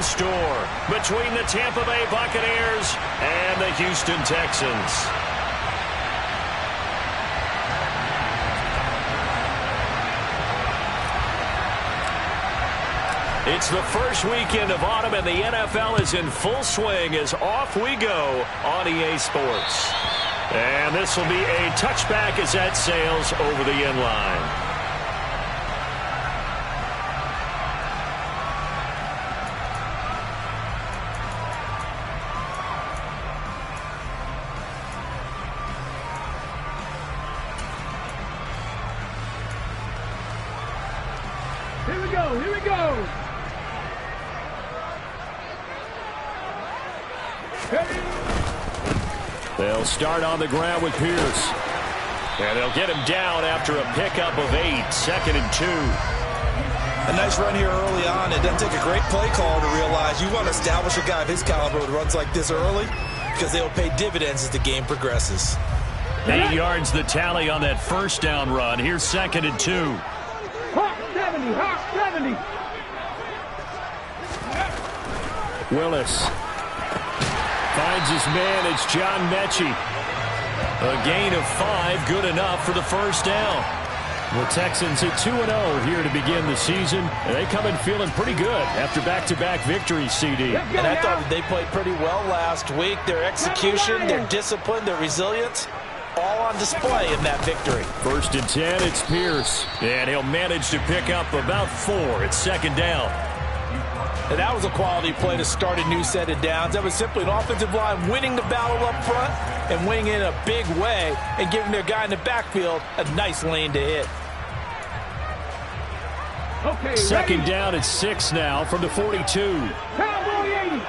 in store between the Tampa Bay Buccaneers and the Houston Texans. It's the first weekend of autumn, and the NFL is in full swing as off we go on EA Sports. And this will be a touchback as that sails over the end line. Here we go, here we go. They'll start on the ground with Pierce. And they'll get him down after a pickup of 8, 2nd and 2. A nice run here early on. It doesn't take a great play call to realize you want to establish a guy of his caliber who runs like this early because they'll pay dividends as the game progresses. 8 yards the tally on that first down run. Here's 2nd and 2. Hawk 70, Hawk 70. Willis finds his man. It's John Mechie. A gain of 5, good enough for the first down. The Texans at 2-0 here to begin the season. And they come in feeling pretty good after back-to-back victories, CD. And I thought they played pretty well last week. Their execution, their discipline, their resilience, all on display in that victory. 1st and 10, it's Pierce. And he'll manage to pick up about 4. It's 2nd down. And that was a quality play to start a new set of downs. That was simply an offensive line winning the battle up front and winning in a big way and giving their guy in the backfield a nice lane to hit. Okay, 2nd down at 6 now from the 42. Cowboy 80.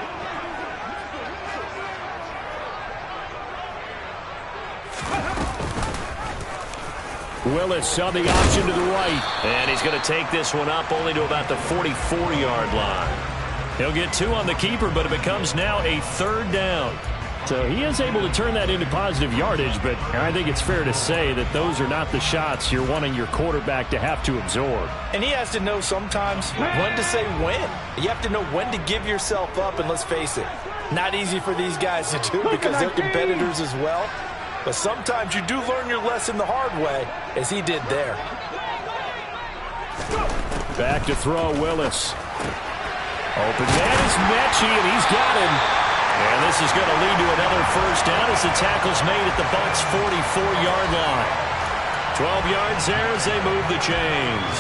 Willis on the option to the right. And he's going to take this one up only to about the 44-yard line. He'll get 2 on the keeper, but it becomes now a 3rd down. So he is able to turn that into positive yardage, but I think it's fair to say that those are not the shots you're wanting your quarterback to have to absorb. And he has to know sometimes when to say when. You have to know when to give yourself up, and let's face it, not easy for these guys to do because they're competitors as well. But sometimes you do learn your lesson the hard way, as he did there. Back to throw, Willis. Open man is Mechie, and he's got him. And this is going to lead to another first down as the tackle's made at the Bucs' 44-yard line. 12 yards there as they move the chains.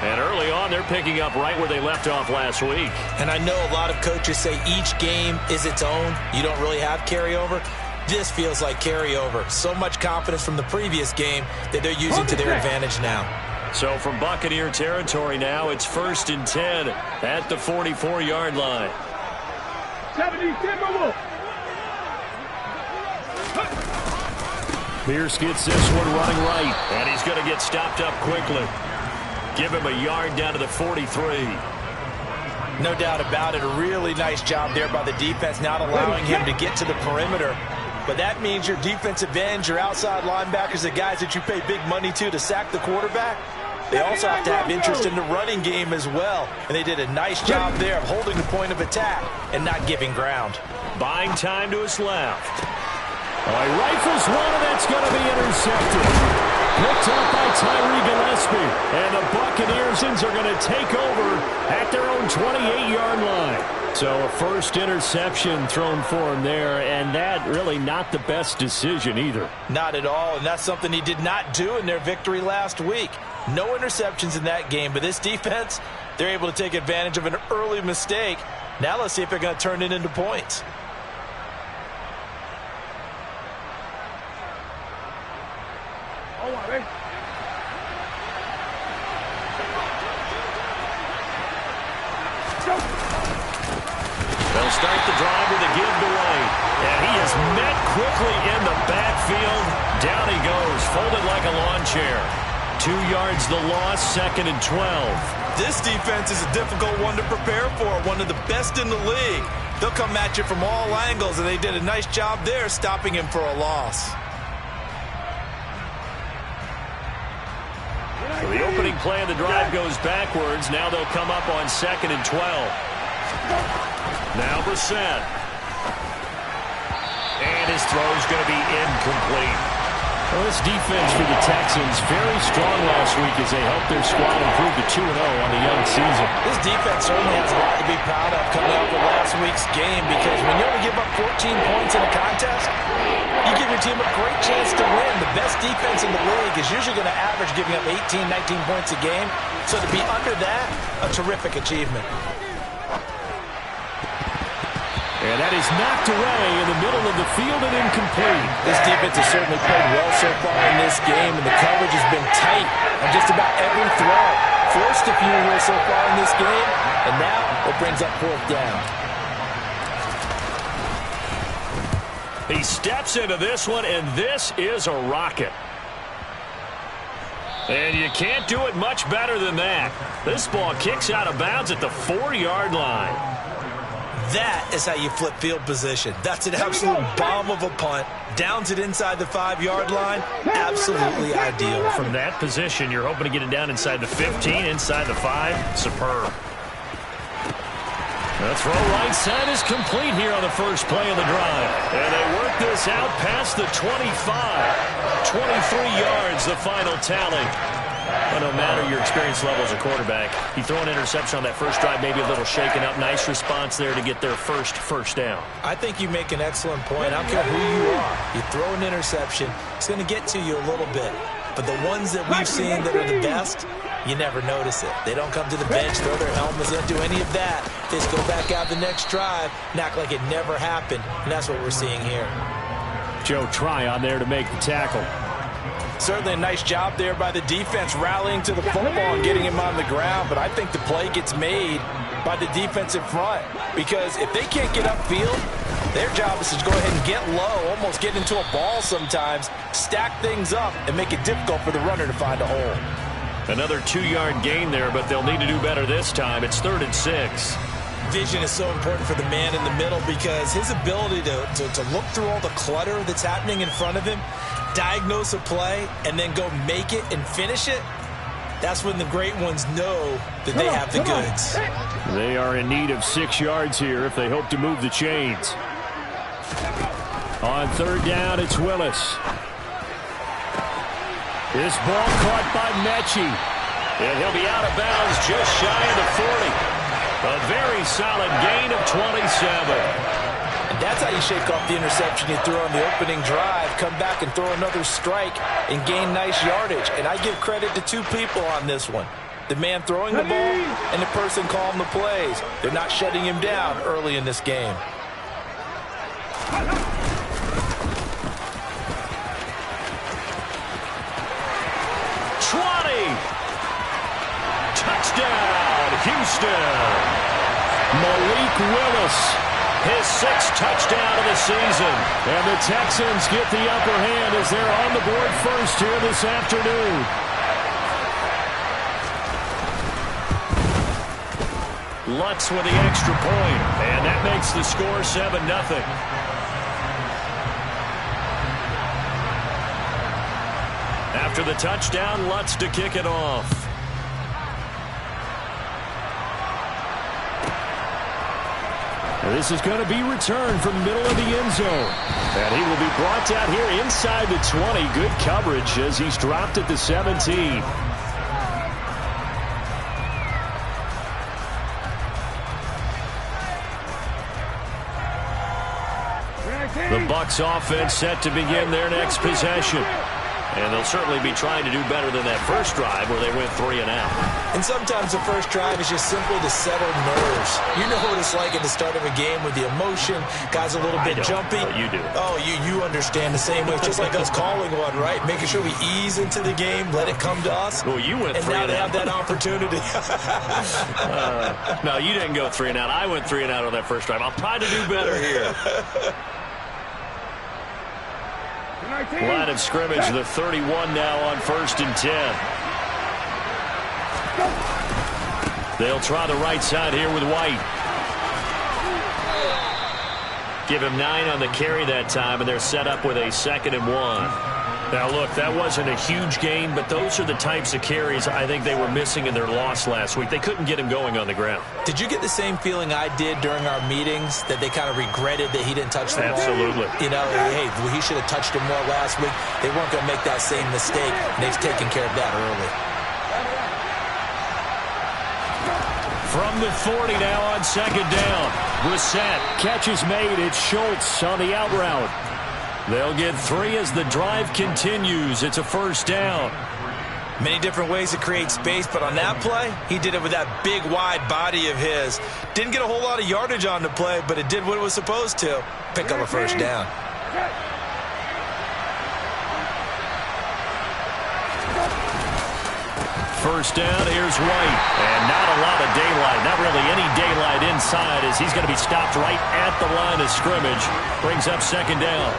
And early on, they're picking up right where they left off last week. And I know a lot of coaches say each game is its own. You don't really have carryover. This feels like carryover. So much confidence from the previous game that they're using to their advantage now. So from Buccaneer territory now, it's 1st and 10 at the 44-yard line. 70 Timberwolves. Pierce gets this one running right, and he's going to get stopped up quickly. Give him a yard down to the 43. No doubt about it. A really nice job there by the defense, not allowing him to get to the perimeter. But that means your defensive ends, your outside linebackers, the guys that you pay big money to sack the quarterback, they also have to have interest in the running game as well. And they did a nice job there of holding the point of attack and not giving ground. Buying time to his left. Oh, he rifles one, and that's going to be intercepted. Picked up by Tyree Gillespie. And the Buccaneers are going to take over at their own 28-yard line. So a first interception thrown for him there, and that really not the best decision either. Not at all, and that's something he did not do in their victory last week. No interceptions in that game, but this defense, they're able to take advantage of an early mistake. Now let's see if they're going to turn it into points. They'll start the drive with a give to White. And he is met quickly in the backfield. Down he goes, folded like a lawn chair. 2 yards the loss, 2nd and 12. This defense is a difficult one to prepare for, one of the best in the league. They'll come at you from all angles, and they did a nice job there stopping him for a loss. So the opening play of the drive goes backwards. Now they'll come up on 2nd and 12. Now Brissett. And his throw's going to be incomplete. Well, this defense for the Texans very strong last week as they helped their squad improve to 2-0 on the young season. This defense certainly has a lot to be proud of coming out of last week's game, because when you only give up 14 points in a contest, you give your team a great chance to win. The best defense in the league is usually going to average giving up 18, 19 points a game. So to be under that, a terrific achievement. And that is knocked away in the middle of the field and incomplete. This defense has certainly played well so far in this game, and the coverage has been tight on just about every throw. Forced a few here so far in this game, and now it brings up fourth down. He steps into this one, and this is a rocket. And you can't do it much better than that. This ball kicks out of bounds at the 4-yard line. That is how you flip field position. That's an absolute bomb of a punt. Downs it inside the 5-yard line. Absolutely ideal. From that position, you're hoping to get it down inside the 15, inside the 5. Superb. The throw right side is complete here on the first play of the drive. And they work this out past the 25. 23 yards, the final tally. But no matter your experience level as a quarterback, you throw an interception on that first drive, maybe a little shaken up. Nice response there to get their first down. I think you make an excellent point. I don't care who you are. You throw an interception, it's going to get to you a little bit. But the ones that we've seen that are the best, you never notice it. They don't come to the bench, throw their helmets, don't do any of that. They just go back out the next drive and act like it never happened. And that's what we're seeing here. Joe Tryon there to make the tackle. Certainly a nice job there by the defense rallying to the football and getting him on the ground. But I think the play gets made by the defensive front, because if they can't get upfield, their job is to go ahead and get low, almost get into a ball sometimes, stack things up, and make it difficult for the runner to find a hole. Another 2-yard gain there, but they'll need to do better this time. It's 3rd and 6. Vision is so important for the man in the middle, because his ability to look through all the clutter that's happening in front of him, diagnose a play, and then go make it and finish it, that's when the great ones know that they have the goods. They are in need of 6 yards here if they hope to move the chains. On 3rd down, it's Willis. This ball caught by Mechie. And he'll be out of bounds just shy of the 40. A very solid gain of 27. And that's how you shake off the interception you threw on the opening drive. Come back and throw another strike and gain nice yardage. And I give credit to two people on this one. The man throwing the ball and the person calling the plays. They're not shutting him down early in this game. Touchdown, Houston. Malik Willis, his 6th touchdown of the season. And the Texans get the upper hand as they're on the board first here this afternoon. Lutz with the extra point, and that makes the score 7-0. After the touchdown, Lutz to kick it off. This is going to be returned from the middle of the end zone. And he will be brought down here inside the 20. Good coverage as he's dropped at the 17. The Bucs offense set to begin their next possession. And they'll certainly be trying to do better than that first drive where they went 3 and out. And sometimes the first drive is just simply to settle nerves. You know what it's like at the start of a game with the emotion. Guys a little bit jumpy. But you do. Oh, you understand the same way. It's just like us calling one, right? Making sure we ease into the game, let it come to us. Well, you went 3 and out. And now they have that opportunity. No, you didn't go 3 and out. I went 3 and out on that first drive. I'll try to do better here. Line of scrimmage, the 31 now on 1st and 10. They'll try the right side here with White. Give him 9 on the carry that time, and they're set up with a 2nd and 1. Now, look, that wasn't a huge gain, but those are the types of carries I think they were missing in their loss last week. They couldn't get him going on the ground. Did you get the same feeling I did during our meetings, that they kind of regretted that he didn't touch the ball? Absolutely. You know, hey, he should have touched it more last week. They weren't going to make that same mistake, and they've taken care of that early. From the 40 now on second down. Brissett, catch is made. It's Schultz on the out route. They'll get 3 as the drive continues. It's a first down. Many different ways to create space, but on that play, he did it with that big, wide body of his. Didn't get a whole lot of yardage on the play, but it did what it was supposed to. Pick up a first down. First down, here's White. And not a lot of daylight. Not really any daylight inside as he's going to be stopped right at the line of scrimmage. Brings up second down.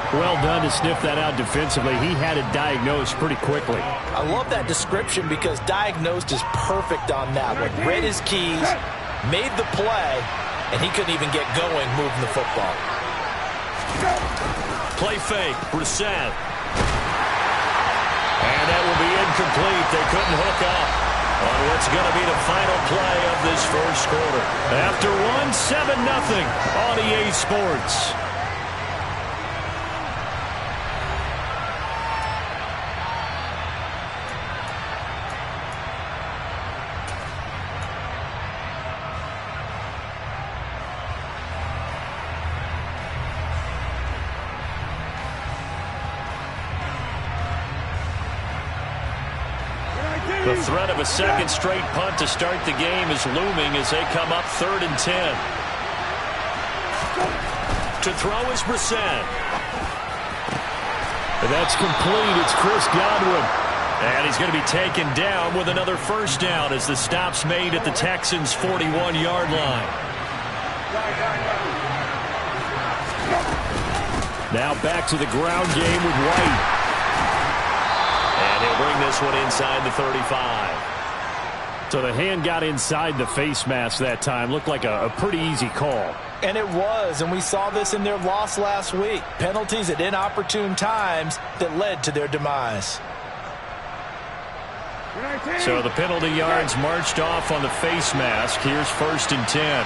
Well done to sniff that out defensively. He had it diagnosed pretty quickly. I love that description because diagnosed is perfect on that one. Read his keys, made the play, and he couldn't even get going moving the football. Play fake, Brissett. And that will be incomplete. They couldn't hook up on what's going to be the final play of this first quarter. After 7-0 on EA Sports. The threat of a second straight punt to start the game is looming as they come up 3rd and 10. To throw is Brissett. That's complete. It's Chris Godwin. And he's going to be taken down with another first down as the stop's made at the Texans' 41-yard line. Now back to the ground game with White. And he'll bring this one inside the 35. So the hand got inside the face mask that time. Looked like a pretty easy call. And it was, and we saw this in their loss last week. Penalties at inopportune times that led to their demise. So the penalty yards marched off on the face mask. Here's 1st and 10.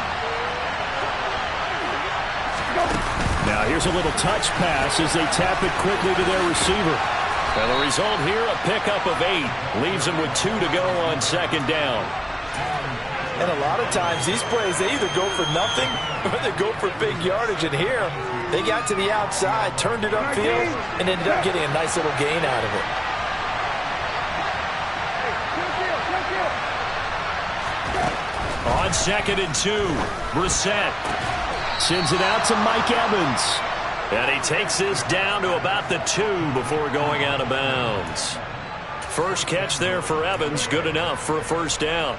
Now here's a little touch pass as they tap it quickly to their receiver. And the result here, a pickup of 8. Leaves them with 2 to go on second down. And a lot of times, these plays, they either go for nothing or they go for big yardage. And here, they got to the outside, turned it upfield, and ended up getting a nice little gain out of it. On 2nd and 2, Brissett sends it out to Mike Evans. And he takes this down to about the 2 before going out of bounds. First catch there for Evans, good enough for a first down.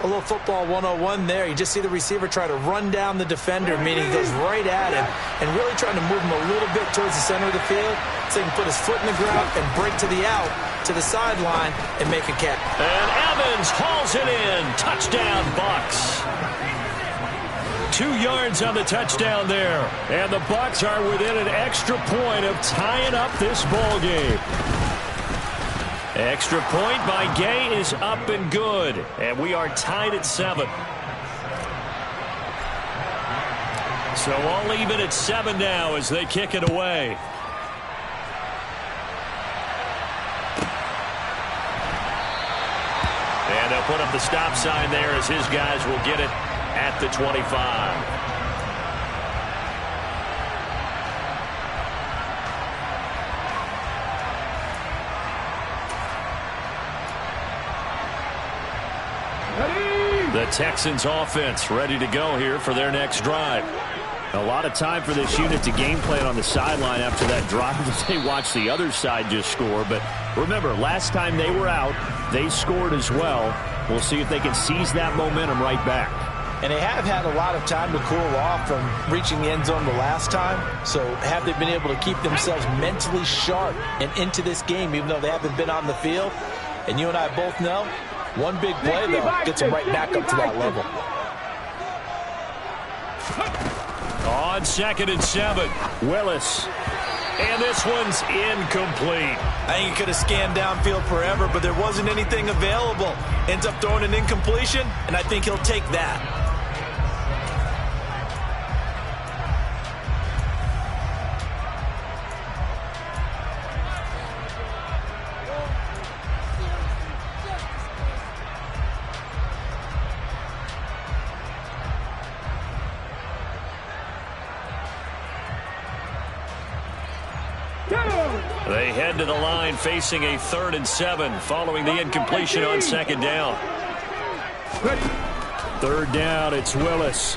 A little football 101 there. You just see the receiver try to run down the defender, meaning he goes right at him and really trying to move him a little bit towards the center of the field so he can put his foot in the ground and break to the out, to the sideline, and make a catch. And Evans hauls it in. Touchdown, Bucs. 2 yards on the touchdown there. And the Bucs are within an extra point of tying up this ball game. Extra point by Gay is up and good. And we are tied at 7. So all even at 7 now as they kick it away. And they'll put up the stop sign there as his guys will get it at the 25. The Texans offense ready to go here for their next drive. A lot of time for this unit to game plan on the sideline after that drive as they watch the other side just score. But remember, last time they were out, they scored as well. We'll see if they can seize that momentum right back. And they have had a lot of time to cool off from reaching the end zone the last time. So have they been able to keep themselves mentally sharp and into this game, even though they haven't been on the field? And you and I both know, one big play, though, gets them right back up to that level. On 2nd and 7, Willis. And this one's incomplete. I think he could have scanned downfield forever, but there wasn't anything available. Ends up throwing an incompletion, and I think he'll take that. They head to the line facing a 3rd and 7 following the incompletion on 2nd down. 3rd down, it's Willis.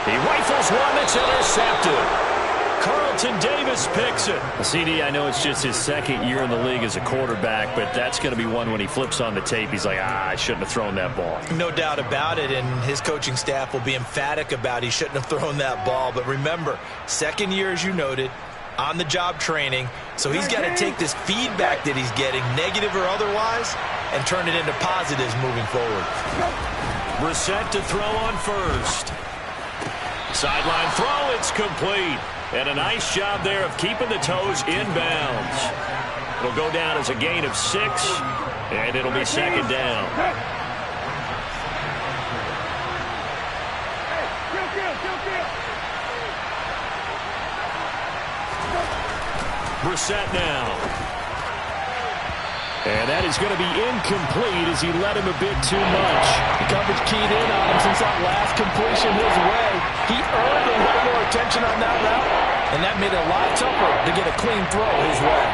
He rifles one that's intercepted. Carlton Davis picks it. CD, I know it's just his 2nd year in the league as a quarterback, but that's going to be one when he flips on the tape. He's like, I shouldn't have thrown that ball. No doubt about it, and his coaching staff will be emphatic about he shouldn't have thrown that ball. But remember, 2nd year, as you noted, on-the-job training, so he's got to take this feedback that he's getting, negative or otherwise, and turn it into positives moving forward. Brissett to throw on first. Sideline throw, it's complete. And a nice job there of keeping the toes in bounds. It'll go down as a gain of 6, and it'll be 2nd down. Brissett now. And that is going to be incomplete as he led him a bit too much. The coverage keyed in on him since that last completion his way. He earned a little more attention on that route, and that made it a lot tougher to get a clean throw his way.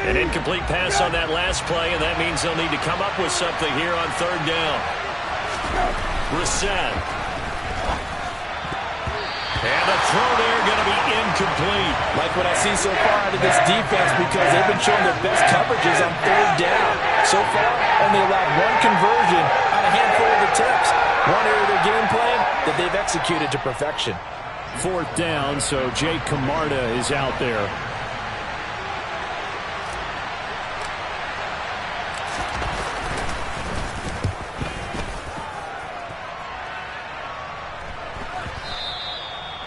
An incomplete pass on that last play, and that means they'll need to come up with something here on 3rd down. Brissett. And the throw there going to be incomplete. Like what I see so far out of this defense, because they've been showing their best coverages on 3rd down. So far, only allowed 1 conversion on a handful of attempts. One area of their game plan that they've executed to perfection. 4th down, so Jake Camarda is out there.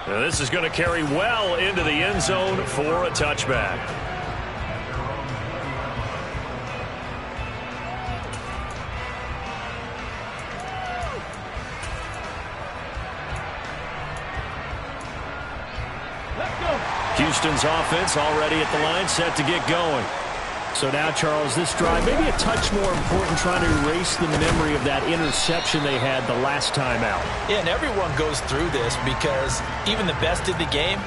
Now this is going to carry well into the end zone for a touchback. Houston's offense already at the line, set to get going. So now, Charles, this drive maybe a touch more important, trying to erase the memory of that interception they had the last time out. Yeah, and everyone goes through this because even the best in the game,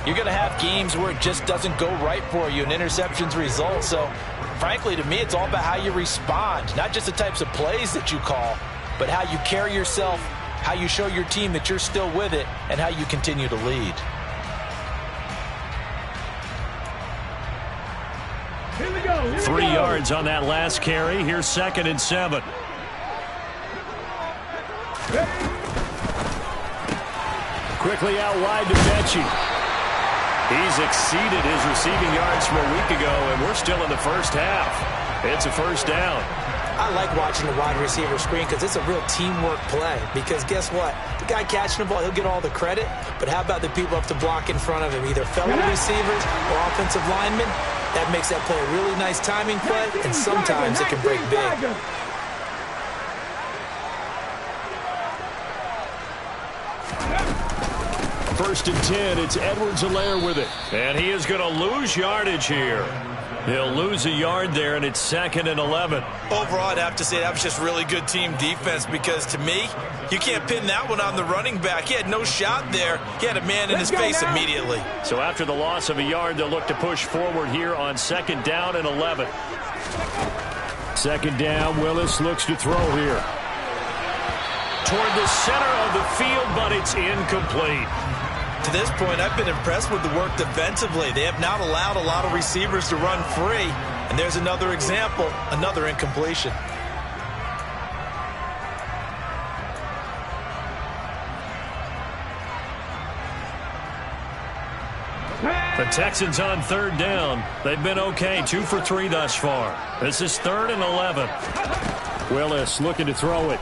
you're going to have games where it just doesn't go right for you, and interceptions result. So, frankly, to me, it's all about how you respond, not just the types of plays that you call, but how you carry yourself, how you show your team that you're still with it, and how you continue to lead. Here we go. 3 yards on that last carry. Here's 2nd and 7. Quickly out wide to Mechie. He's exceeded his receiving yards from a week ago, and we're still in the first half. It's a 1st down. I like watching the wide receiver screen because it's a real teamwork play. Because guess what? The guy catching the ball, he'll get all the credit. But how about the people up to block in front of him, either fellow receivers or offensive linemen? That makes that play a really nice timing play, and sometimes it can break big. 1st and 10, it's Edwards-Helaire with it. And he is going to lose yardage here. He'll lose a yard there, and it's 2nd and 11. Overall, I'd have to say that was just really good team defense because, to me, you can't pin that one on the running back. He had no shot there. He had a man in his face immediately. So after the loss of a yard, they'll look to push forward here on 2nd down and 11. 2nd down, Willis looks to throw here. Toward the center of the field, but it's incomplete. To this point, I've been impressed with the work defensively. They have not allowed a lot of receivers to run free. And there's another example, another incompletion. The Texans on third down. They've been okay, 2 for 3 thus far. This is 3rd and 11. Willis looking to throw it.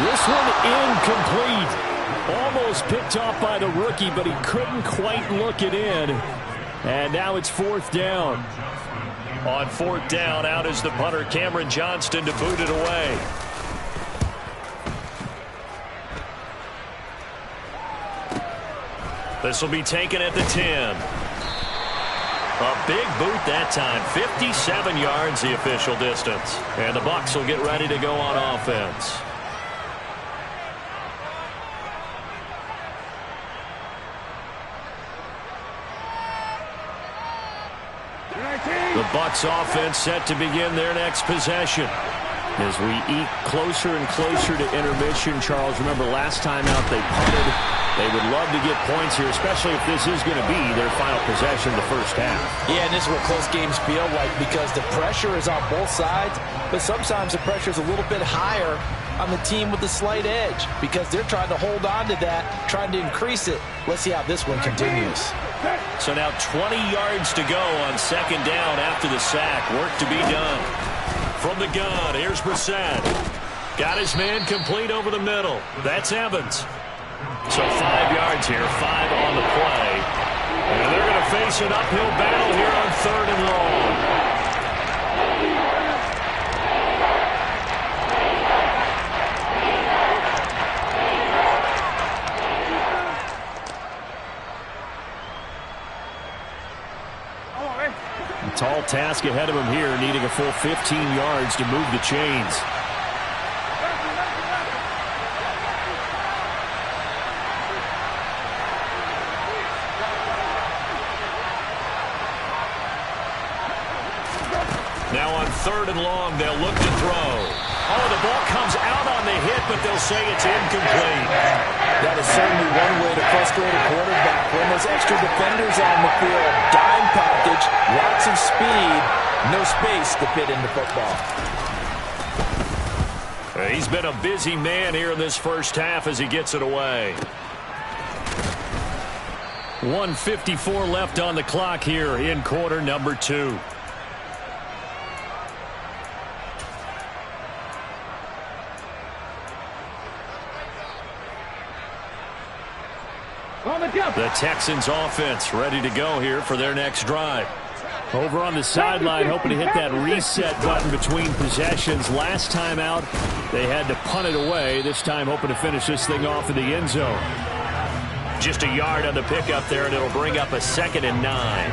This one incomplete. Almost picked off by the rookie, but he couldn't quite look it in. And now it's 4th down. On 4th down, out is the punter, Cameron Johnston, to boot it away. This will be taken at the 10. A big boot that time. 57 yards the official distance. And the Bucs will get ready to go on offense. The Bucs offense set to begin their next possession. As we eke closer and closer to intermission, Charles, remember last time out they punted. They would love to get points here, especially if this is going to be their final possession of the first half. Yeah, and this is what close games feel like because the pressure is on both sides, but sometimes the pressure is a little bit higher on the team with the slight edge because they're trying to hold on to that, trying to increase it. Let's see how this one continues. So now 20 yards to go on 2nd down after the sack. Work to be done. From the gun, here's Brissett. Got his man complete over the middle. That's Evans. So 5 yards here, 5 on the play. And they're going to face an uphill battle here on 3rd and long. Tall task ahead of him here, needing a full 15 yards to move the chains. Now on 3rd and long, they'll look to throw. Oh, the ball comes out on the hit, but they'll say it's incomplete. That is certainly one way to frustrate a quarterback when there's extra defenders on the field. Dime package, lots of speed, no space to fit into football. He's been a busy man here in this first half as he gets it away. 1:54 left on the clock here in quarter number 2. The Texans offense ready to go here for their next drive. Over on the sideline, hoping to hit that reset button between possessions. Last time out, they had to punt it away. This time, hoping to finish this thing off in the end zone. Just a yard on the pickup there, and it'll bring up a 2nd and 9.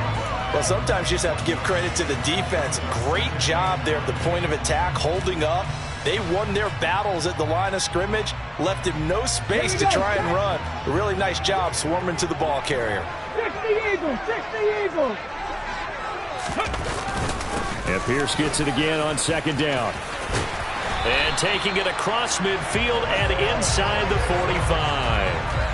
Well, sometimes you just have to give credit to the defense. Great job there at the point of attack, holding up. They won their battles at the line of scrimmage, left him no space to try and run. A really nice job swarming to the ball carrier. 60 Eagles, 60 Eagles. And Pierce gets it again on 2nd down. And taking it across midfield and inside the 45.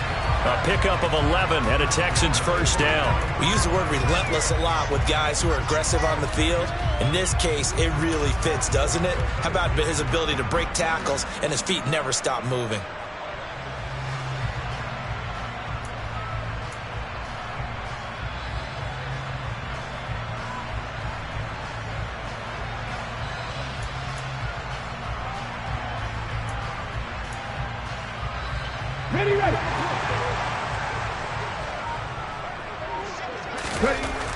A pickup of 11 and a Texans first down. We use the word relentless a lot with guys who are aggressive on the field. In this case, it really fits, doesn't it? How about his ability to break tackles and his feet never stop moving? Ready, ready.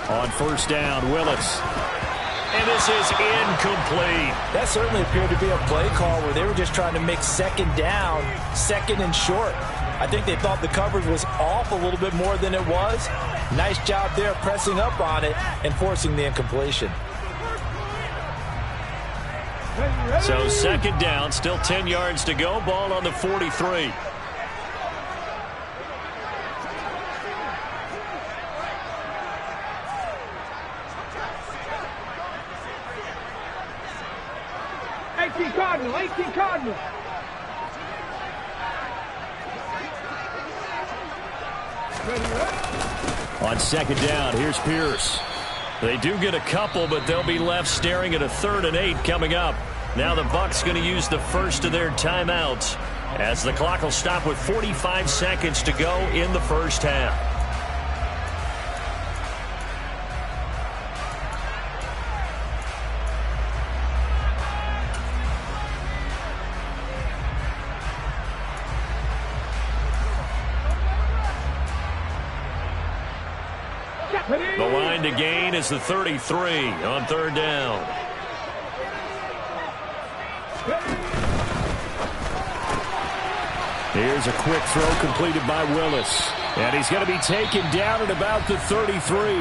On 1st down, Willis. And this is incomplete. That certainly appeared to be a play call where they were just trying to make 2nd down, 2nd and short. I think they thought the coverage was off a little bit more than it was. Nice job there pressing up on it and forcing the incompletion. So 2nd down, still 10 yards to go. Ball on the 43. Cardinal, 18 Cardinal. On 2nd down, here's Pierce. They do get a couple, but they'll be left staring at a 3rd and 8 coming up. Now the Bucs going to use the first of their timeouts as the clock will stop with 45 seconds to go in the first half. The line to gain is the 33 on third down. Here's a quick throw completed by Willis. And he's going to be taken down at about the 33.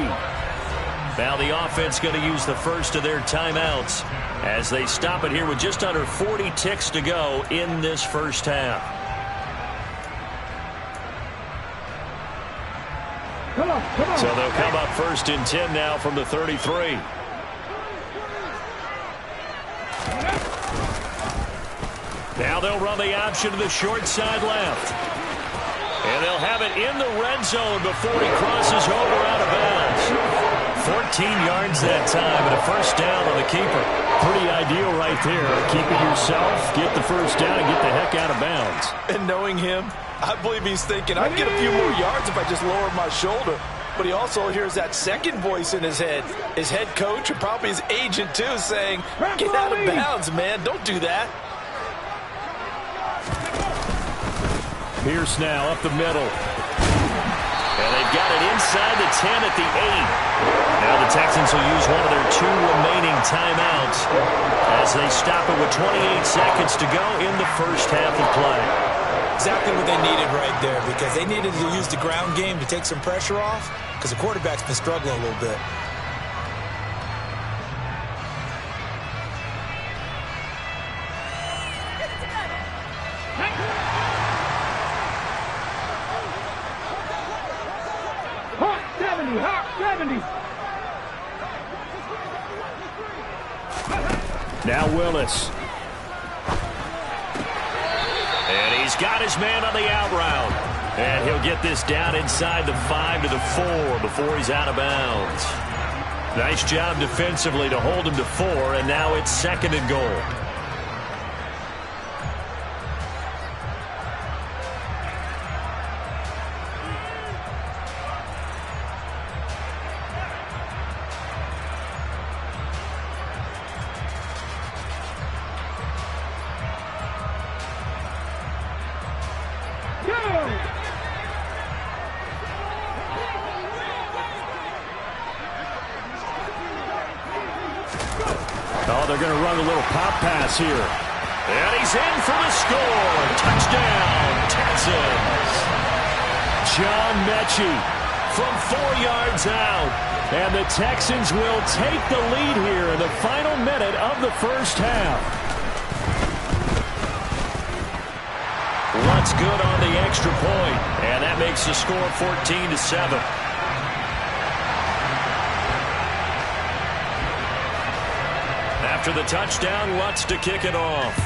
Now the offense going to use the first of their timeouts as they stop it here with just under 40 ticks to go in this first half. So they'll come up first and 10 now from the 33. Now they'll run the option to the short side left. And they'll have it in the red zone before he crosses over out of bounds. 14 yards that time and a first down on the keeper. Pretty ideal right there. Keep it yourself, get the first down, and get the heck out of bounds. And knowing him, I believe he's thinking, I'd get a few more yards if I just lowered my shoulder. But he also hears that second voice in his head. His head coach, and probably his agent too, saying, get out of bounds, man. Don't do that. Pierce now up the middle. And they've got it inside the 10 at the 8. Now the Texans will use one of their 2 remaining timeouts as they stop it with 28 seconds to go in the first half of play. Exactly what they needed right there, because they needed to use the ground game to take some pressure off, because the quarterback's been struggling a little bit. Hawk 70. Now Willis. And he's got his man on the out route. And he'll get this down inside the 5 to the 4 before he's out of bounds. Nice job defensively to hold him to 4, and now it's second and goal. Oh, they're going to run a little pop pass here. And he's in for the score. Touchdown, Texans. John Mechie from 4 yards out. And the Texans will take the lead here in the final minute of the first half. What's good on the extra point, and that makes the score 14-7. After the touchdown, Lutz to kick it off.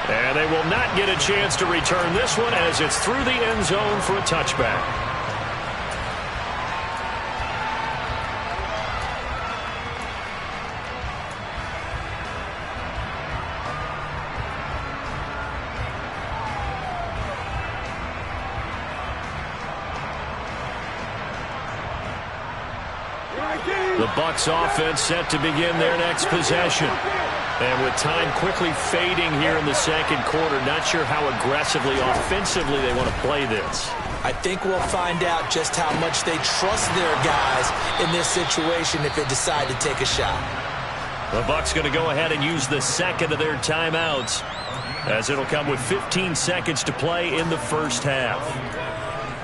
And they will not get a chance to return this one as it's through the end zone for a touchback. The Bucs offense set to begin their next possession. And with time quickly fading here in the second quarter, not sure how aggressively, offensively they want to play this. I think we'll find out just how much they trust their guys in this situation if they decide to take a shot. The Bucs going to go ahead and use the second of their timeouts, as it'll come with 15 seconds to play in the first half.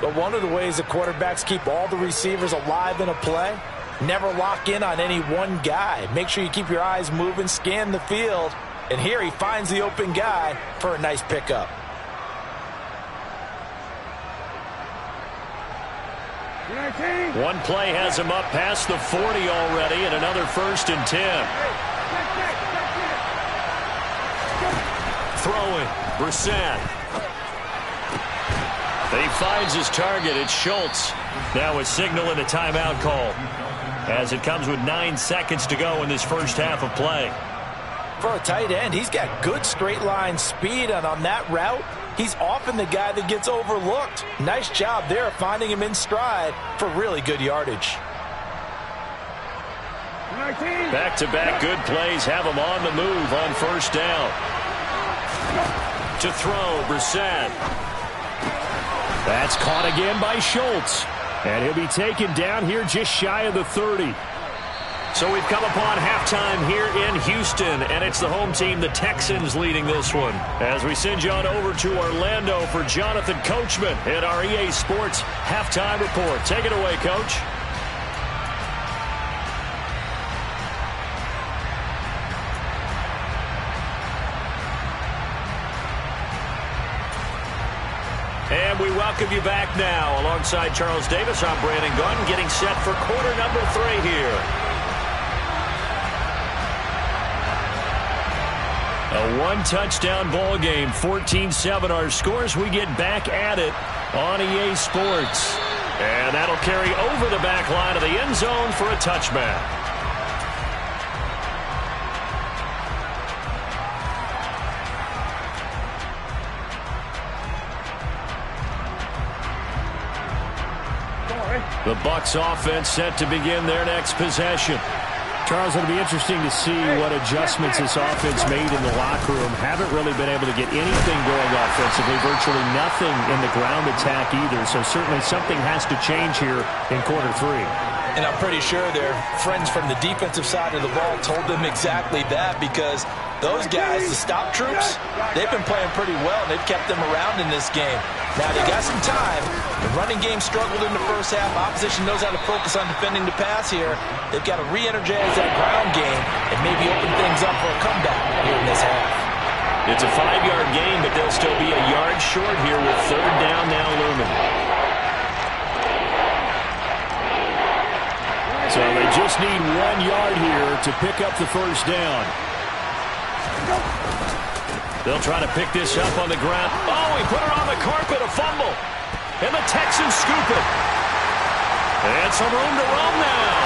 But one of the ways the quarterbacks keep all the receivers alive in a play, never lock in on any one guy. Make sure you keep your eyes moving, scan the field. And here he finds the open guy for a nice pickup. One play has him up past the 40 already, and another 1st and 10. Throwing, Brissett. He finds his target. It's Schultz. Now a signal and a timeout call, as it comes with 9 seconds to go in this first half of play. For a tight end, he's got good straight line speed, and on that route, he's often the guy that gets overlooked. Nice job there finding him in stride for really good yardage. Back-to-back good plays have him on the move on first down. To throw, Brissett. That's caught again by Schultz. And he'll be taken down here just shy of the 30. So we've come upon halftime here in Houston, and it's the home team, the Texans, leading this one. As we send you on over to Orlando for Jonathan Coachman at our EA Sports Halftime Report. Take it away, Coach. And we welcome you back now. Alongside Charles Davis, I'm Brandon Gunn, getting set for quarter number 3 here. A one-touchdown ball game, 14-7 our scores. We get back at it on EA Sports. And that'll carry over the back line of the end zone for a touchback. The Bucs offense set to begin their next possession. Charles, it'll be interesting to see what adjustments this offense made in the locker room. Haven't really been able to get anything going offensively, virtually nothing in the ground attack either. So certainly something has to change here in quarter 3. And I'm pretty sure their friends from the defensive side of the ball told them exactly that, because those guys, the stop troops, they've been playing pretty well, and they've kept them around in this game. Now, they got some time. The running game struggled in the first half. Opposition knows how to focus on defending the pass here. They've got to re-energize that ground game and maybe open things up for a comeback here in this half. It's a 5-yard gain, but they'll still be a yard short here with third down now looming. So they just need 1 yard here to pick up the first down. They'll try to pick this up on the ground. Oh, he put it on the carpet, a fumble. And the Texans scoop it. And some room to roam now.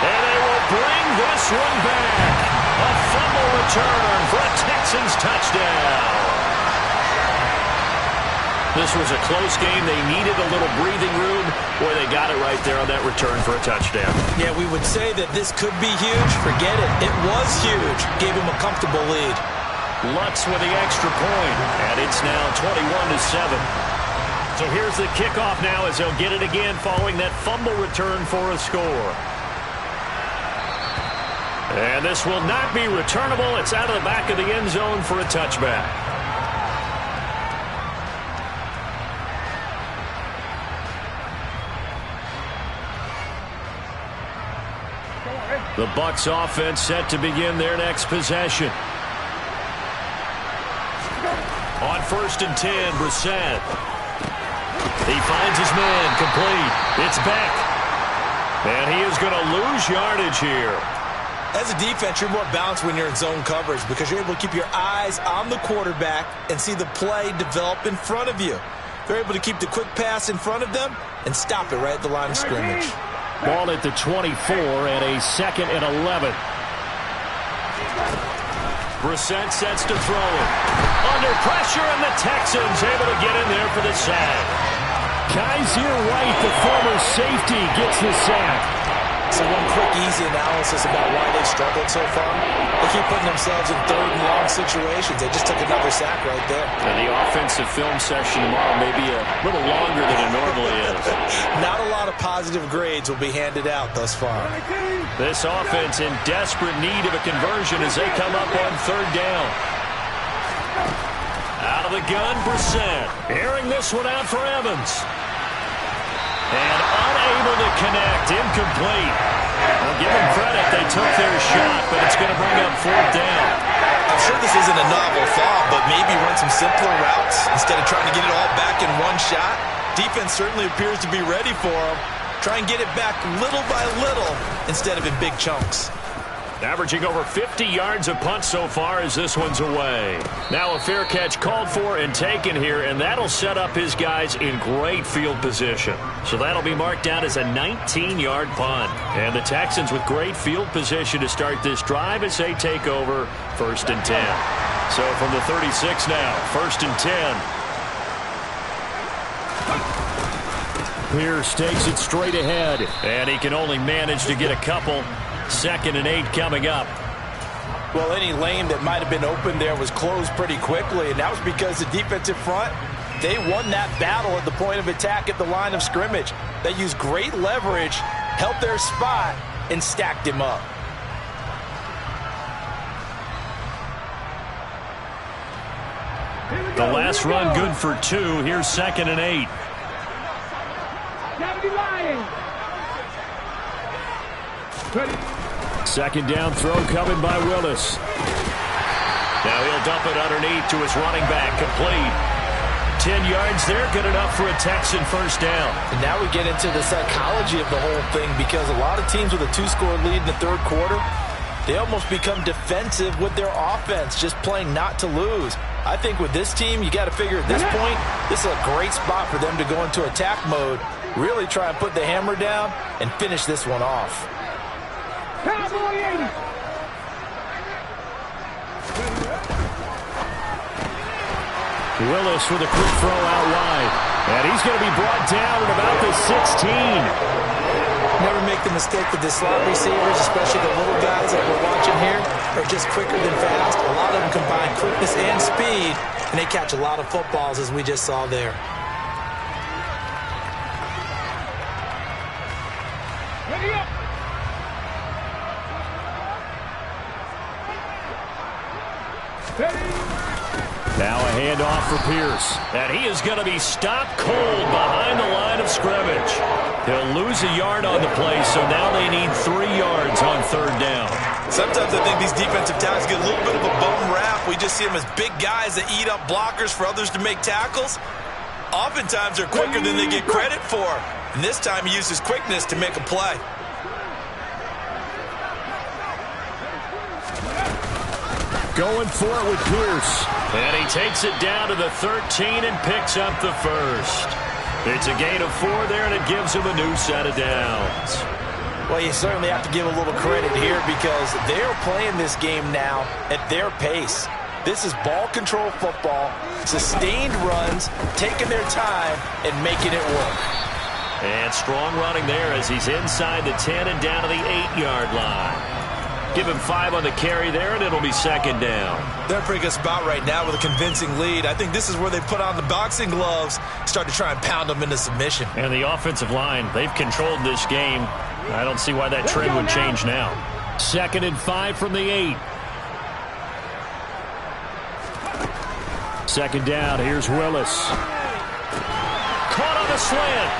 And they will bring this one back. A fumble return for a Texans touchdown. This was a close game. They needed a little breathing room. Boy, they got it right there on that return for a touchdown. Yeah, we would say that this could be huge. Forget it. It was huge. Gave him a comfortable lead. Lutz with the extra point, and it's now 21-7. So here's the kickoff now as they'll get it again following that fumble return for a score. And this will not be returnable. It's out of the back of the end zone for a touchback. The Bucs offense set to begin their next possession. On 1st and 10, Brissett. He finds his man, complete. It's Beck. And he is going to lose yardage here. As a defense, you're more balanced when you're in zone coverage because you're able to keep your eyes on the quarterback and see the play develop in front of you. They're able to keep the quick pass in front of them and stop it right at the line of scrimmage. Ball at the 24 and a 2nd and 11. Brissett sets to throw it. Under pressure, and the Texans able to get in there for the sack. Kaiser White, the former safety, gets the sack. So one quick, easy analysis about why they've struggled so far. They keep putting themselves in 3rd and long situations. They just took another sack right there. And the offensive film session tomorrow may be a little longer than it normally is. Not a lot of positive grades will be handed out thus far. This offense in desperate need of a conversion as they come up on 3rd down. Out of the gun, Brissett. Airing this one out for Evans. And unable to connect, incomplete. Well, give them credit, they took their shot, but it's going to bring up 4th down. I'm sure this isn't a novel thought, but maybe run some simpler routes instead of trying to get it all back in one shot. Defense certainly appears to be ready for them. Try and get it back little by little instead of in big chunks. Averaging over 50 yards a punt so far as this one's away. Now a fair catch called for and taken here, and that'll set up his guys in great field position. So that'll be marked down as a 19-yard punt. And the Texans with great field position to start this drive as they take over 1st and 10. So from the 36 now, 1st and 10. Pierce takes it straight ahead, and he can only manage to get a couple. 2nd and 8 coming up. Well, any lane that might have been open there was closed pretty quickly, and that was because the defensive front, they won that battle at the point of attack at the line of scrimmage. They used great leverage, held their spot, and stacked him up. The last run good for 2. Here's 2nd and 8. Second down throw coming by Willis. Now he'll dump it underneath to his running back. Complete. 10 yards there, good enough for a Texan first down. And now we get into the psychology of the whole thing, because a lot of teams with a 2-score lead in the 3rd quarter, they almost become defensive with their offense, just playing not to lose. I think with this team, you got to figure at this point, this is a great spot for them to go into attack mode, really try and put the hammer down and finish this one off. Cowboy 80. Willis with a quick throw out wide. And he's going to be brought down at about the 16. Never make the mistake that the slot receivers, especially the little guys that we're watching here, are just quicker than fast. A lot of them combine quickness and speed, and they catch a lot of footballs, as we just saw there. Ready up. Now a handoff for Pierce. And he is going to be stopped cold behind the line of scrimmage. He'll lose a yard on the play, so now they need 3 yards on 3rd down. Sometimes I think these defensive tackles get a little bit of a bum rap. We just see them as big guys that eat up blockers for others to make tackles. Oftentimes they're quicker than they get credit for. And this time he uses quickness to make a play. Going for it with Pierce. And he takes it down to the 13 and picks up the first. It's a gain of 4 there, and it gives him a new set of downs. Well, you certainly have to give a little credit here, because they're playing this game now at their pace. This is ball control football, sustained runs, taking their time, and making it work. And strong running there as he's inside the 10 and down to the 8-yard line. Give him 5 on the carry there, and it'll be 2nd down. They're in a pretty good spot right now with a convincing lead. I think this is where they put on the boxing gloves, start to try and pound them into submission. And the offensive line, they've controlled this game. I don't see why that trend would change now. 2nd and 5 from the 8. 2nd down, here's Willis. Caught on the slant.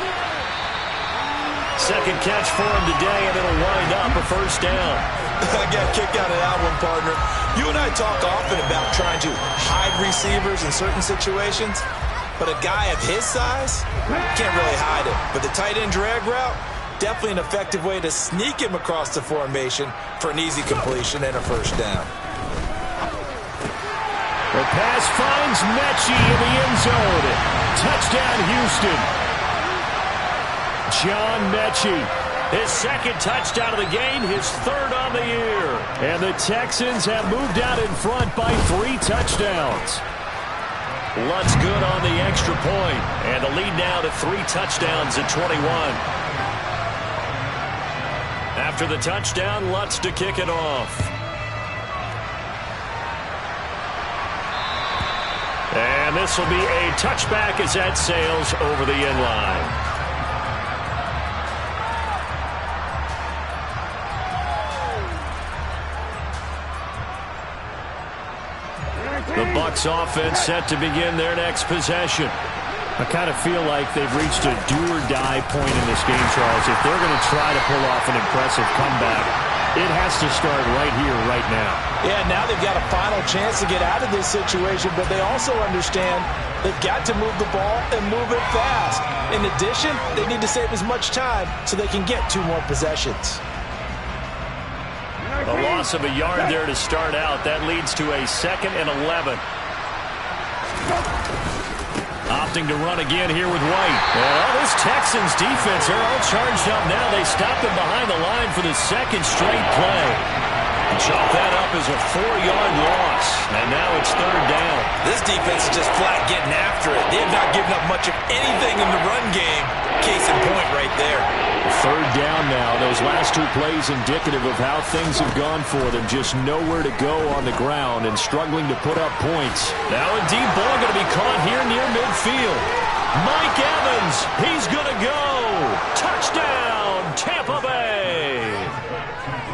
2nd catch for him today, and it'll wind up a first down. I got a kick out of that one, partner. You and I talk often about trying to hide receivers in certain situations, but a guy of his size can't really hide it. But the tight end drag route, definitely an effective way to sneak him across the formation for an easy completion and a first down. The pass finds Mechie in the end zone. Touchdown, Houston. John Mechie. His 2nd touchdown of the game, his 3rd on the year. And the Texans have moved out in front by 3 touchdowns. Lutz good on the extra point. And the lead now to 3 touchdowns at 21. After the touchdown, Lutz to kick it off. And this will be a touchback as that sails over the end line. The Bucs offense set to begin their next possession. I kind of feel like they've reached a do-or-die point in this game, Charles. If they're going to try to pull off an impressive comeback, it has to start right here, right now. Yeah, now they've got a final chance to get out of this situation, but they also understand they've got to move the ball and move it fast. In addition, they need to save as much time so they can get 2 more possessions. A long loss of a yard there to start out. That leads to a 2nd and 11. Opting to run again here with White. And this Texans defense, they're all charged up now. They stopped him behind the line for the 2nd straight play. Chalk that up as a 4-yard loss. And now it's 3rd down. This defense is just flat getting after it. They have not given up much of anything in the run game. Case in point right there. 3rd down now. Those last 2 plays indicative of how things have gone for them. Just nowhere to go on the ground and struggling to put up points. Now a deep ball going to be caught here near midfield. Mike Evans, he's going to go. Touchdown, Tampa Bay.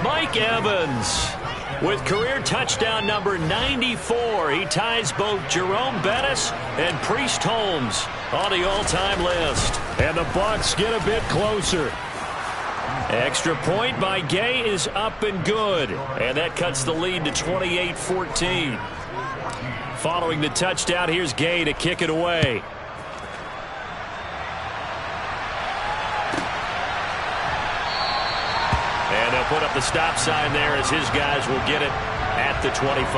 Mike Evans with career touchdown number 94. He ties both Jerome Bettis and Priest Holmes on the all-time list. And the Bucs get a bit closer. Extra point by Gay is up and good. And that cuts the lead to 28-14. Following the touchdown, here's Gay to kick it away. And they'll put up the stop sign there as his guys will get it at the 25.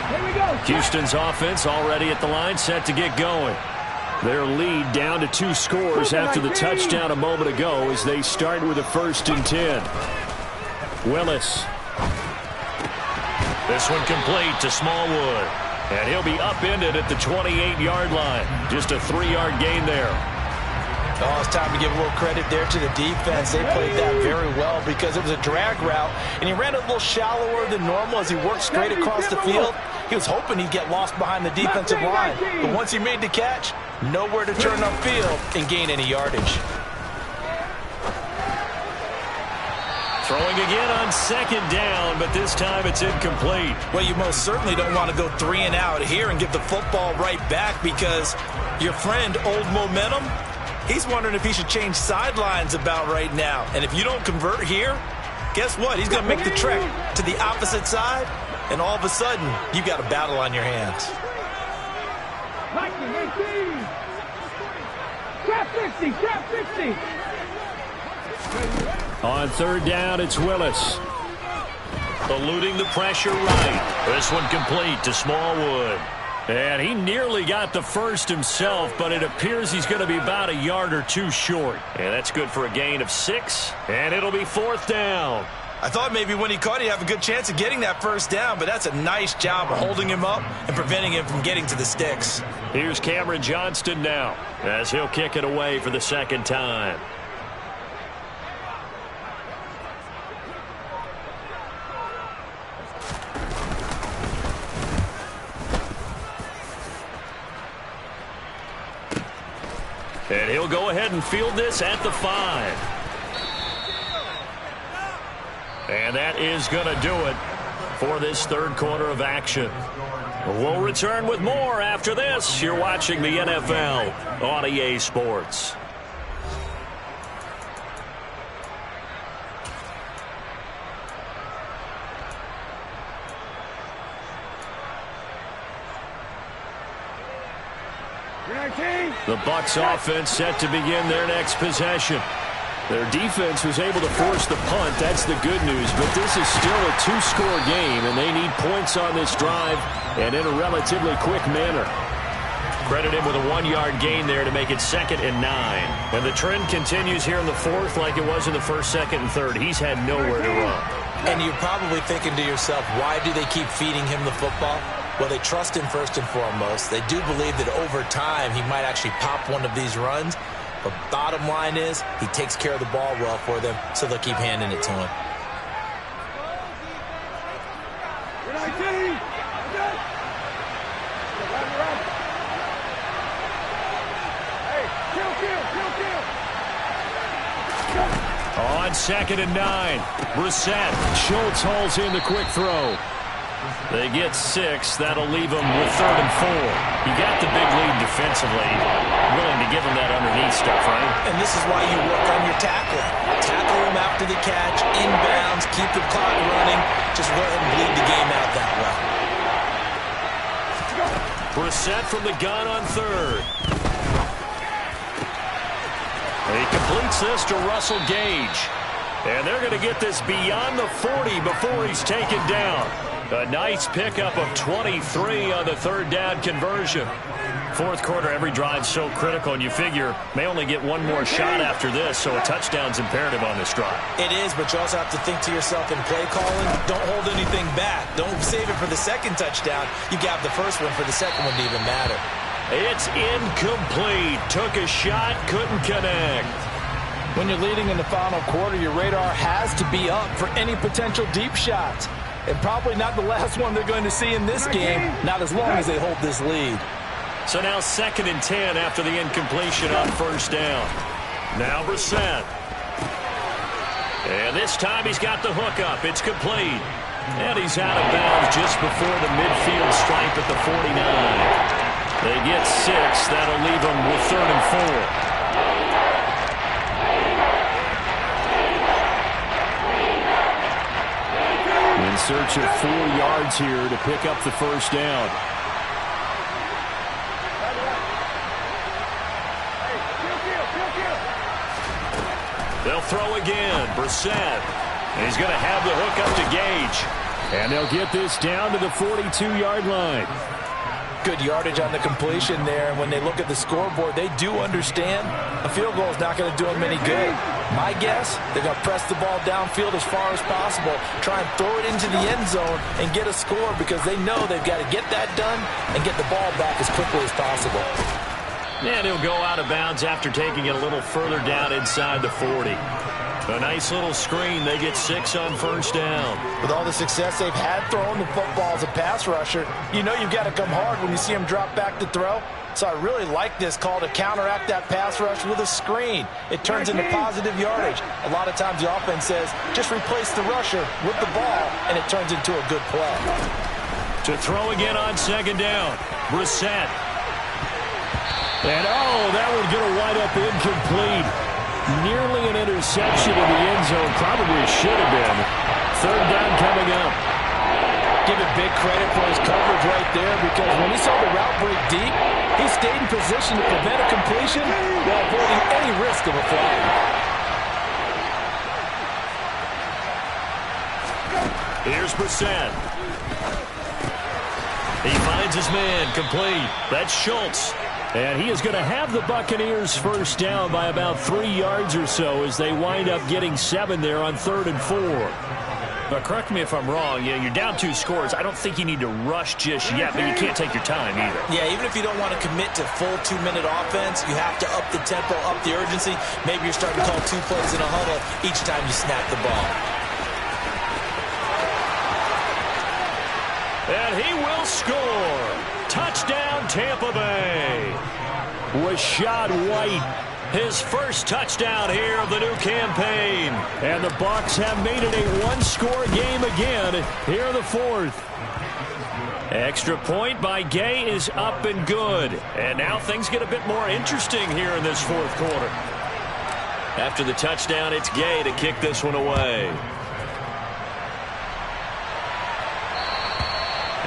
Here we go. Houston's offense already at the line, set to get going. Their lead down to 2 scores after the touchdown a moment ago as they start with a 1st and 10. Willis. This one complete to Smallwood. And he'll be upended at the 28-yard line. Just a 3-yard gain there. Oh, it's time to give a little credit there to the defense. They played that very well because it was a drag route, and he ran a little shallower than normal as he worked straight across the field. He was hoping he'd get lost behind the defensive line, but once he made the catch, nowhere to turn upfield and gain any yardage. Throwing again on 2nd down, but this time it's incomplete. Well, you most certainly don't want to go 3 and out here and give the football right back because your friend, Old Momentum, he's wondering if he should change sidelines about right now. And if you don't convert here, guess what? He's going to make the trek to the opposite side, and all of a sudden, you got a battle on your hands. Trap 60. On 3rd down, it's Willis. Eluding the pressure right. This one complete to Smallwood. And he nearly got the first himself, but it appears he's going to be about a yard or 2 short. And that's good for a gain of 6, and it'll be 4th down. I thought maybe when he caught, he'd have a good chance of getting that 1st down, but that's a nice job of holding him up and preventing him from getting to the sticks. Here's Cameron Johnston now as he'll kick it away for the 2nd time. And he'll go ahead and field this at the 5. And that is going to do it for this 3rd quarter of action. We'll return with more after this. You're watching the NFL on EA Sports. The Bucs offense set to begin their next possession. Their defense was able to force the punt. That's the good news. But this is still a 2-score game, and they need points on this drive and in a relatively quick manner. Credit him with a 1-yard gain there to make it 2nd and 9. And the trend continues here in the 4th like it was in the 1st, 2nd, and 3rd. He's had nowhere to run. And you're probably thinking to yourself, why do they keep feeding him the football? Well, they trust him first and foremost. They do believe that over time he might actually pop one of these runs. But bottom line is he takes care of the ball well for them, so they'll keep handing it to him. On 2nd and 9, Brissett. Schultz hauls in the quick throw. They get 6. That'll leave them with 3rd and 4. You got the big lead defensively. Willing to give them that underneath stuff, right? And this is why you work on your tackling. Tackle them after the catch, inbounds, keep the clock running. Just let them bleed the game out that way. Brissett from the gun on 3rd. He completes this to Russell Gage. And they're going to get this beyond the 40 before he's taken down. A nice pickup of 23 on the third down conversion. Fourth quarter, every drive so critical, and you figure may only get one more shot after this, so a touchdown's imperative on this drive. It is, but you also have to think to yourself in play calling, don't hold anything back. Don't save it for the second touchdown. You got the first one for the second one to even matter. It's incomplete. Took a shot, couldn't connect. When you're leading in the final quarter, your radar has to be up for any potential deep shots. And probably not the last one they're going to see in this game, not as long as they hold this lead. So now 2nd and 10 after the incompletion on first down. Now Brissett. And this time he's got the hook up. It's complete. And he's out of bounds just before the midfield stripe at the 49. They get 6. That'll leave them with 3rd and 4. In search of 4 yards here to pick up the first down. They'll throw again. Brissett. He's going to have the hook up to Gage. And they'll get this down to the 42-yard line. Good yardage on the completion there. And when they look at the scoreboard, they do understand a field goal is not going to do them any good. My guess, they're going to press the ball downfield as far as possible, try and throw it into the end zone and get a score because they know they've got to get that done and get the ball back as quickly as possible. And he'll go out of bounds after taking it a little further down inside the 40. A nice little screen. They get 6 on first down. With all the success they've had throwing the football as a pass rusher, you know you've got to come hard when you see him drop back to throw. So I really like this call to counteract that pass rush with a screen. It turns into positive yardage. A lot of times the offense says, just replace the rusher with the ball, and it turns into a good play. To throw again on 2nd down. Brissett. And, that one's going to wind up incomplete. Nearly an interception in the end zone. Probably should have been. 3rd down coming up. Give it big credit for his coverage right there because when he saw the route break deep, he stayed in position to prevent a completion while avoiding any risk of a flag. Here's Brissett. He finds his man, complete. That's Schultz. And he is going to have the Buccaneers first down by about 3 yards or so as they wind up getting 7 there on 3rd and 4. But correct me if I'm wrong, you're down 2 scores. I don't think you need to rush just yet, but you can't take your time either. Yeah, even if you don't want to commit to full 2-minute offense, you have to up the tempo, up the urgency. Maybe you're starting to call 2 plays in a huddle each time you snap the ball. And he will score. Touchdown, Tampa Bay. Rashad White. His first touchdown here of the new campaign. And the Bucs have made it a 1-score game again here in the 4th. Extra point by Gay is up and good. And now things get a bit more interesting here in this 4th quarter. After the touchdown, it's Gay to kick this one away.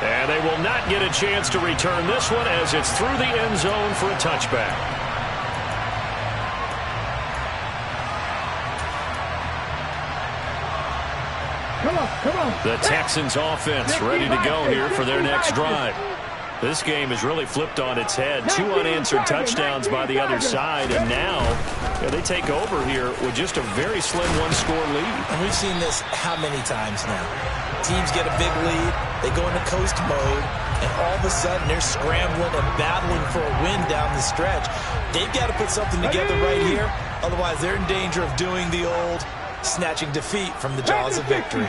And they will not get a chance to return this one as it's through the end zone for a touchback. Come on. The Texans offense ready to go here for their next drive. This game has really flipped on its head. 2 unanswered touchdowns by the other side, and now they take over here with just a very slim 1-score lead. And we've seen this how many times now? Teams get a big lead, they go into coast mode, and all of a sudden they're scrambling and battling for a win down the stretch. They've got to put something together right here, otherwise they're in danger of doing the old snatching defeat from the jaws of victory.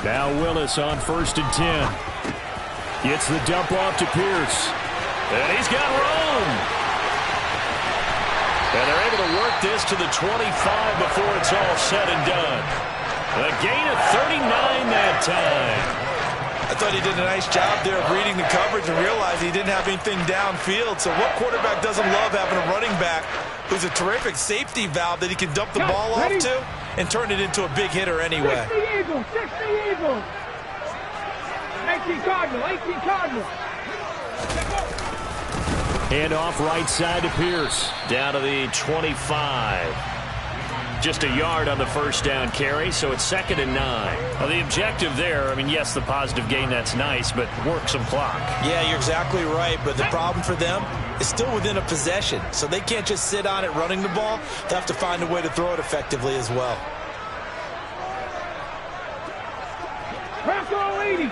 Now Willis on 1st and 10. Gets the dump off to Pierce. And he's got room. And they're able to work this to the 25 before it's all said and done. A gain of 39 that time. I thought he did a nice job there of reading the coverage and realized he didn't have anything downfield. So what quarterback doesn't love having a running back who's a terrific safety valve that he can dump the ball off to and turn it into a big hitter anyway. 60 Eagles. 18 Cardinal. And off right side to Pierce. Down to the 25. Just a yard on the first down carry, so it's 2nd and 9. Well, the objective there, I mean, yes, the positive gain, that's nice, but work some clock. Yeah, you're exactly right, but the problem for them is still within a possession, so they can't just sit on it running the ball. They have to find a way to throw it effectively as well. Crack all 80.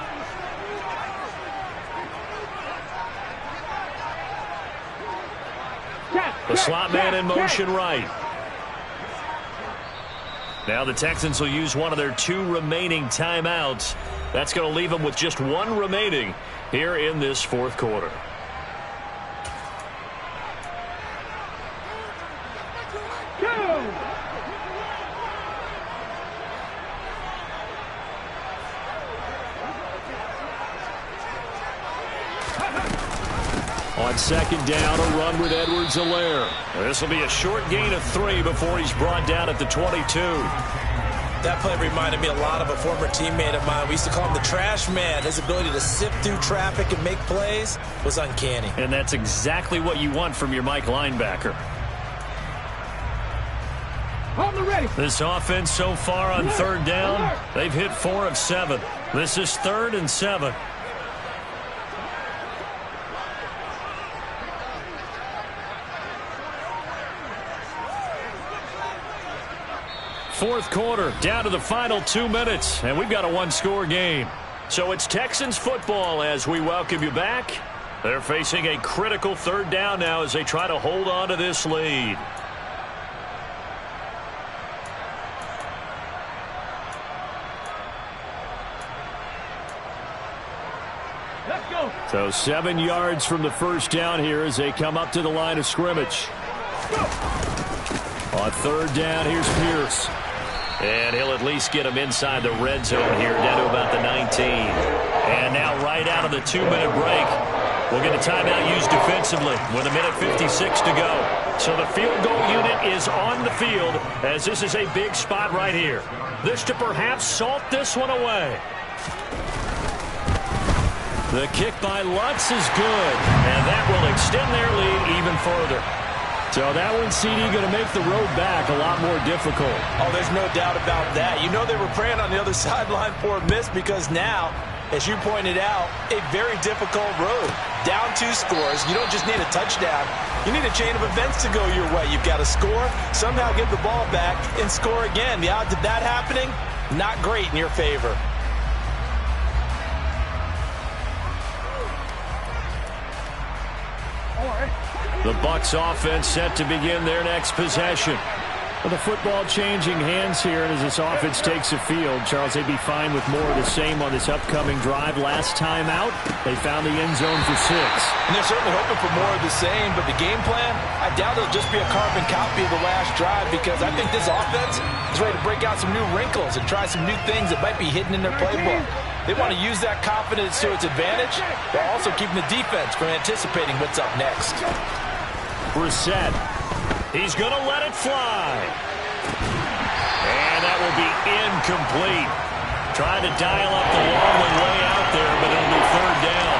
The slot man in motion right. Now the Texans will use one of their 2 remaining timeouts. That's going to leave them with just 1 remaining here in this 4th quarter. On 2nd down, a run with Edwards-Helaire. This will be a short gain of 3 before he's brought down at the 22. That play reminded me a lot of a former teammate of mine. We used to call him the trash man. His ability to sift through traffic and make plays was uncanny. And that's exactly what you want from your Mike linebacker. On the ready. This offense so far on 3rd down, they've hit 4 of 7. This is 3rd and 7. Fourth quarter, down to the final 2 minutes, and we've got a 1-score game. So it's Texans football as we welcome you back. They're facing a critical 3rd down now as they try to hold on to this lead. Let's go. So 7 yards from the first down here as they come up to the line of scrimmage. On 3rd down, here's Pierce. And he'll at least get him inside the red zone here, down to about the 19. And now right out of the 2-minute break, we'll get a timeout used defensively with 1:56 to go. So the field goal unit is on the field as this is a big spot right here. This to perhaps salt this one away. The kick by Lutz is good, and that will extend their lead even further. So that one, CD, going to make the road back a lot more difficult. Oh, there's no doubt about that. You know they were praying on the other sideline for a miss because now, as you pointed out, a very difficult road. Down 2 scores. You don't just need a touchdown. You need a chain of events to go your way. You've got to score, somehow get the ball back, and score again. The odds of that happening, not great in your favor. The Bucs offense set to begin their next possession. Well, the football changing hands here, and as this offense takes the field, Charles, they'd be fine with more of the same on this upcoming drive. Last time out, they found the end zone for 6. And they're certainly hoping for more of the same, but the game plan, I doubt it'll just be a carbon copy of the last drive because I think this offense is ready to break out some new wrinkles and try some new things that might be hidden in their playbook. They want to use that confidence to its advantage while also keeping the defense from anticipating what's up next. Brissett. He's going to let it fly. And that will be incomplete. Trying to dial up the long one way out there, but it'll be 3rd down.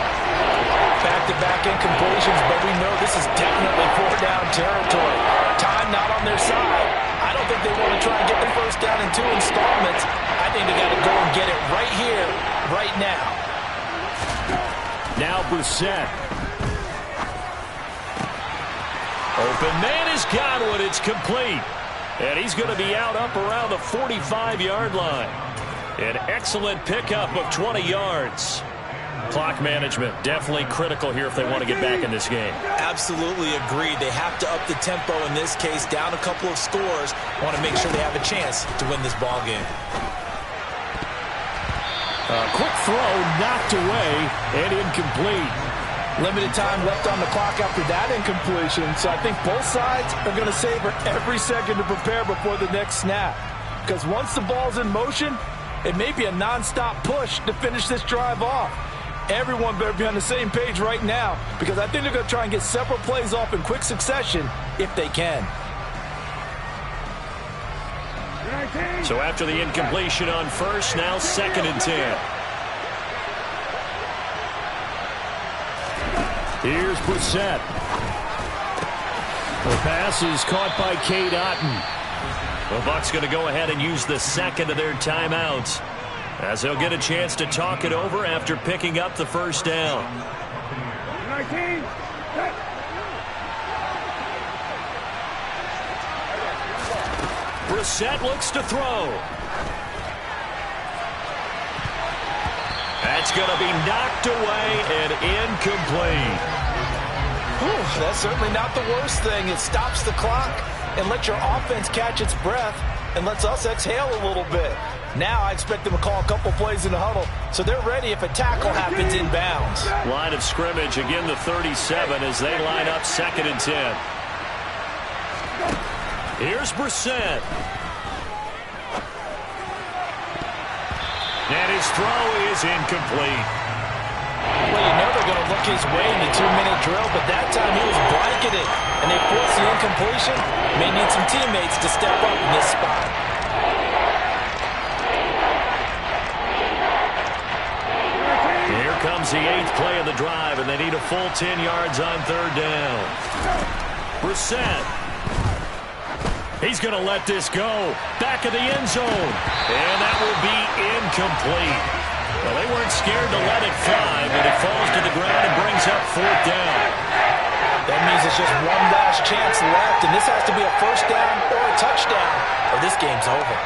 Back-to-back incompletions, but we know this is definitely 4th down territory. Time not on their side. I don't think they want to try and get the first down in 2 installments. I think they got to go and get it right here, right now. Now Brissett. Open man has got one. It's complete. And he's going to be out up around the 45-yard line. An excellent pickup of 20 yards. Clock management definitely critical here if they want to get back in this game. Absolutely agreed. They have to up the tempo in this case, down a couple of scores. Want to make sure they have a chance to win this ball game. Quick throw knocked away and incomplete. Limited time left on the clock after that incompletion, so I think both sides are going to savor every second to prepare before the next snap. Because once the ball's in motion, it may be a nonstop push to finish this drive off. Everyone better be on the same page right now because I think they're going to try and get several plays off in quick succession if they can. So after the incompletion on first, now 2nd and 10. Here's Brissett. The pass is caught by Kttn. The Bucs going to go ahead and use the second of their timeouts, as they'll get a chance to talk it over after picking up the first down. 19. Brissett looks to throw. That's going to be knocked away and incomplete. Whew, that's certainly not the worst thing. It stops the clock and lets your offense catch its breath and lets us exhale a little bit. Now I expect them to call a couple plays in the huddle, so they're ready if a tackle happens inbounds. Line of scrimmage, again the 37 as they line up 2nd and 10. Here's Brissett. And his throw is incomplete. Well, you know they're going to look his way in the 2-minute drill, but that time he was blanketed, and they forced the incompletion. May need some teammates to step up in this spot. Here comes the 8th play of the drive, and they need a full 10 yards on 3rd down. Brissett. He's going to let this go. Back of the end zone. And that will be incomplete. Well, they weren't scared to let it fly, but it falls to the ground and brings up 4th down. That means it's just one last chance left, and this has to be a first down or a touchdown, or this game's over.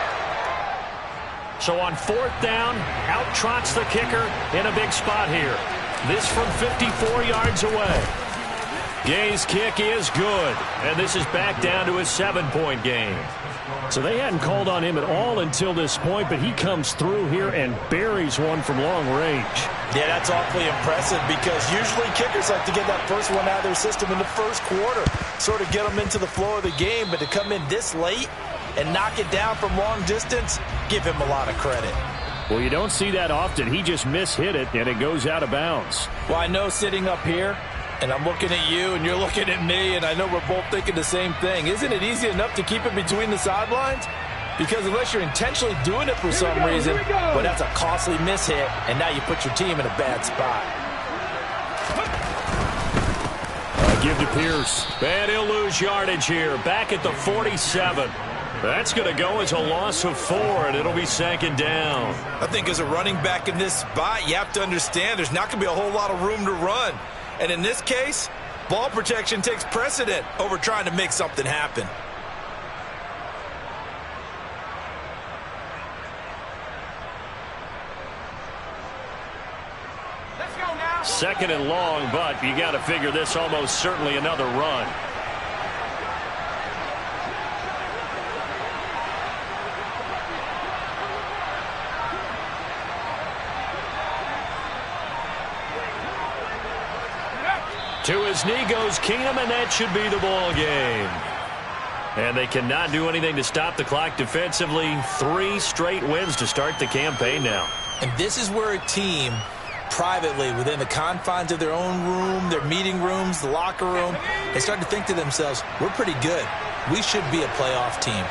So on 4th down, out trots the kicker in a big spot here. This from 54 yards away. Gay's kick is good, and this is back down to a 7-point game. So they hadn't called on him at all until this point, but he comes through here and buries one from long range. Yeah, that's awfully impressive because usually kickers like to get that first one out of their system in the first quarter, sort of get them into the flow of the game, but to come in this late and knock it down from long distance, give him a lot of credit. Well, you don't see that often. He just mishit it, and it goes out of bounds. Well, I know sitting up here, and I'm looking at you, and you're looking at me, and I know we're both thinking the same thing. Isn't it easy enough to keep it between the sidelines? Because unless you're intentionally doing it for some reason, well, that's a costly mishit, and now you put your team in a bad spot. Give to Pierce. And he'll lose yardage here. Back at the 47. That's going to go as a loss of 4, and it'll be 2nd down. I think as a running back in this spot, you have to understand there's not going to be a whole lot of room to run. And in this case, ball protection takes precedent over trying to make something happen. Let's go now. 2nd and long, but you got to figure this almost certainly another run. To his knee goes Keenum, and that should be the ball game. And they cannot do anything to stop the clock defensively. 3 straight wins to start the campaign now. And this is where a team, privately, within the confines of their own room, their meeting rooms, the locker room, they start to think to themselves, we're pretty good. We should be a playoff team.